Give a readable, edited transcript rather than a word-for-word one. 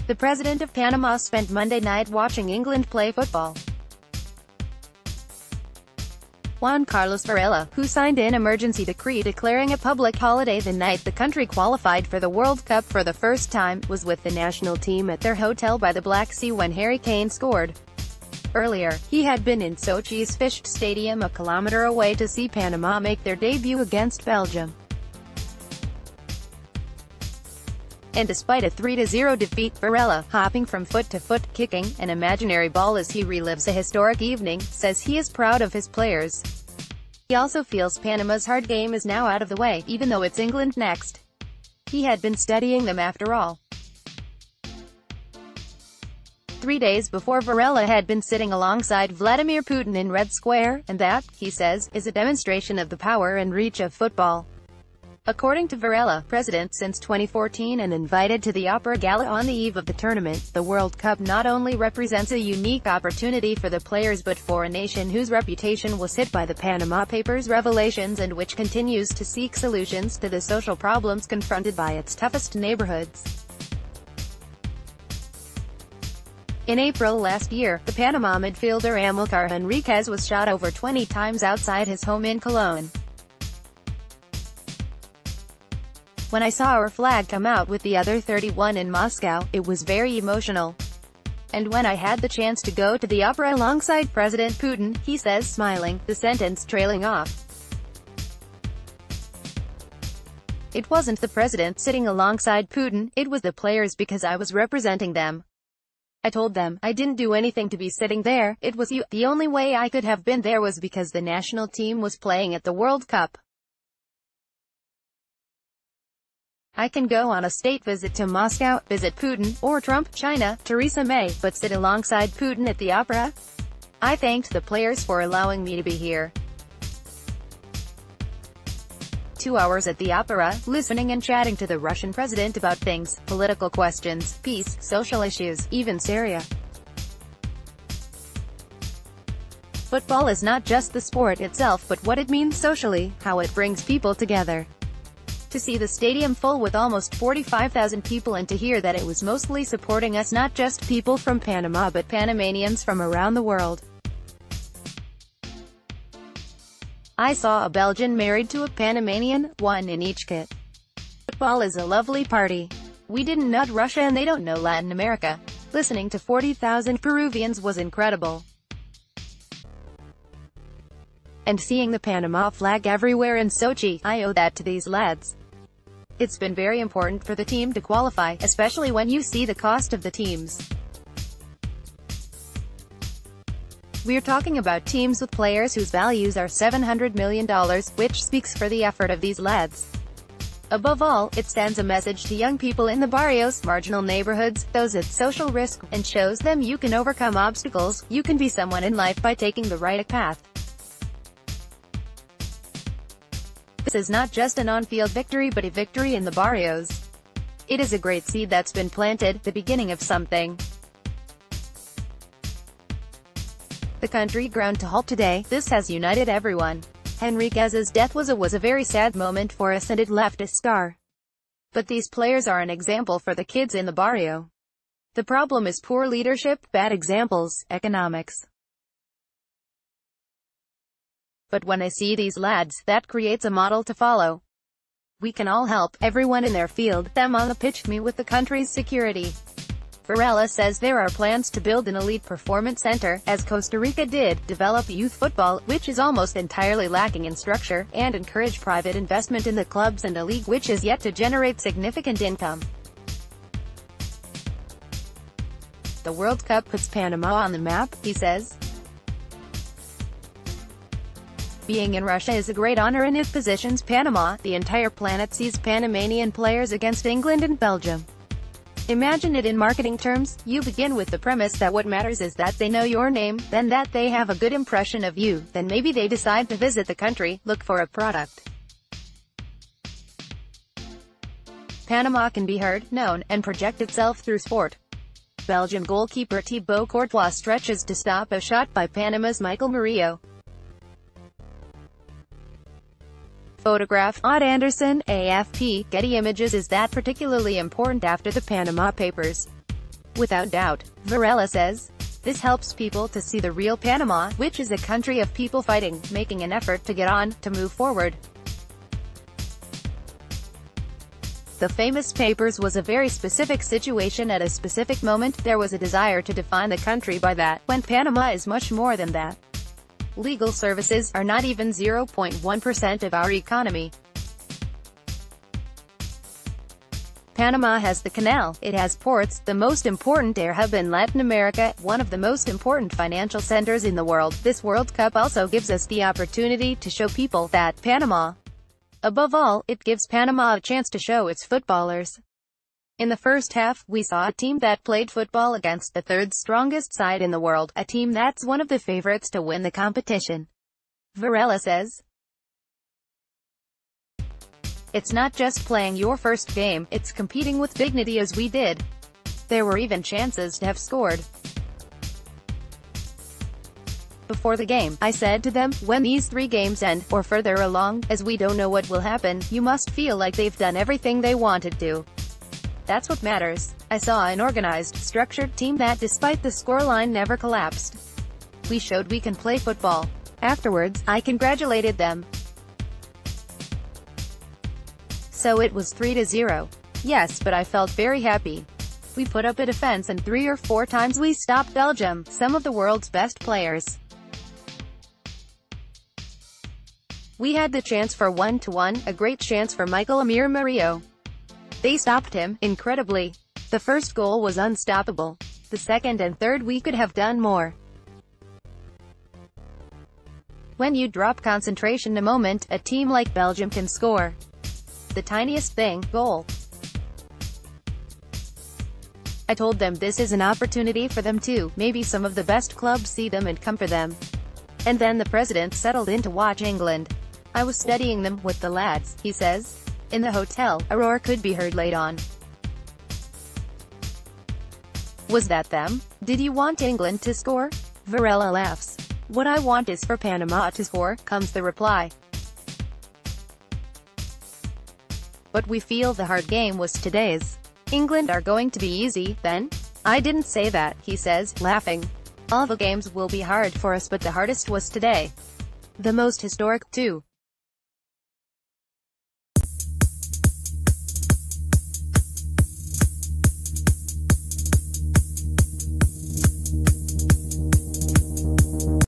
The president of Panama spent Monday night watching England play football. Juan Carlos Varela, who signed an emergency decree declaring a public holiday the night the country qualified for the World Cup for the first time, was with the national team at their hotel by the Black Sea when Harry Kane scored. Earlier, he had been in Sochi's Fisht Stadium a kilometre away to see Panama make their debut against Belgium. And despite a 3-0 defeat, Varela, hopping from foot to foot, kicking an imaginary ball as he relives a historic evening, says he is proud of his players. He also feels Panama's hard game is now out of the way, even though it's England next. He had been studying them after all. 3 days before, Varela had been sitting alongside Vladimir Putin in Red Square, and that, he says, is a demonstration of the power and reach of football. According to Varela, president since 2014 and invited to the Opera Gala on the eve of the tournament, the World Cup not only represents a unique opportunity for the players but for a nation whose reputation was hit by the Panama Papers revelations and which continues to seek solutions to the social problems confronted by its toughest neighborhoods. In April last year, the Panama midfielder Amilcar Henriquez was shot over 20 times outside his home in Cologne. When I saw our flag come out with the other 31 in Moscow, it was very emotional. And when I had the chance to go to the opera alongside President Putin, he says, smiling, the sentence trailing off. It wasn't the president sitting alongside Putin, it was the players because I was representing them. I told them, I didn't do anything to be sitting there, it was you. The only way I could have been there was because the national team was playing at the World Cup. I can go on a state visit to Moscow, visit Putin, or Trump, China, Theresa May, but sit alongside Putin at the opera? I thanked the players for allowing me to be here. 2 hours at the opera, listening and chatting to the Russian president about things, political questions, peace, social issues, even Syria. Football is not just the sport itself but what it means socially, how it brings people together. To see the stadium full with almost 45,000 people and to hear that it was mostly supporting us, not just people from Panama but Panamanians from around the world. I saw a Belgian married to a Panamanian, one in each kit. Football is a lovely party. We didn't know Russia and they don't know Latin America. Listening to 40,000 Peruvians was incredible. And seeing the Panama flag everywhere in Sochi, I owe that to these lads. It's been very important for the team to qualify, especially when you see the cost of the teams. We're talking about teams with players whose values are $700 million, which speaks for the effort of these lads. Above all, it sends a message to young people in the barrios, marginal neighborhoods, those at social risk, and shows them you can overcome obstacles, you can be someone in life by taking the right path. This is not just an on-field victory but a victory in the barrios. It is a great seed that's been planted, the beginning of something. The country ground to halt today, this has united everyone. Henriquez's death was a very sad moment for us and it left a scar. But these players are an example for the kids in the barrio. The problem is poor leadership, bad examples, economics. But when I see these lads, that creates a model to follow. We can all help, everyone in their field, them on the pitch, me with the country's security. Varela says there are plans to build an elite performance center, as Costa Rica did, develop youth football, which is almost entirely lacking in structure, and encourage private investment in the clubs and a league which is yet to generate significant income. The World Cup puts Panama on the map, he says. Being in Russia is a great honor and it positions Panama. The entire planet sees Panamanian players against England and Belgium. Imagine it in marketing terms. You begin with the premise that what matters is that they know your name, then that they have a good impression of you, then maybe they decide to visit the country, look for a product. Panama can be heard, known, and project itself through sport. Belgium goalkeeper Thibaut Courtois stretches to stop a shot by Panama's Michael Murillo. Photograph, Odd Anderson, AFP, Getty Images. Is that particularly important after the Panama Papers? Without doubt, Varela says. This helps people to see the real Panama, which is a country of people fighting, making an effort to get on, to move forward. The famous papers was a very specific situation at a specific moment. There was a desire to define the country by that, when Panama is much more than that. Legal services are not even 0.1% of our economy. Panama has the canal, it has ports, the most important air hub in Latin America, one of the most important financial centers in the world. This World Cup also gives us the opportunity to show people that Panama. Above all, it gives Panama a chance to show its footballers. In the first half, we saw a team that played football against the third strongest side in the world, a team that's one of the favorites to win the competition. Varela says. It's not just playing your first game, it's competing with dignity as we did. There were even chances to have scored. Before the game, I said to them, when these 3 games end, or further along, as we don't know what will happen, you must feel like they've done everything they wanted to. That's what matters. I saw an organized, structured team that, despite the scoreline, never collapsed. We showed we can play football. Afterwards, I congratulated them. So it was 3-0. Yes, but I felt very happy. We put up a defense and 3 or 4 times we stopped Belgium, some of the world's best players. We had the chance for 1-1, a great chance for Michael Amir Murillo. They stopped him, incredibly. The first goal was unstoppable. The second and third we could have done more. When you drop concentration a moment, a team like Belgium can score. The tiniest thing, goal. I told them this is an opportunity for them too. Maybe some of the best clubs see them and come for them. And then the president settled in to watch England. I was studying them with the lads, he says. In the hotel, a roar could be heard late on. Was that them? Did you want England to score? Varela laughs. What I want is for Panama to score, comes the reply. But we feel the hard game was today's. England are going to be easy, then? I didn't say that, he says, laughing. All the games will be hard for us but the hardest was today. The most historic, too.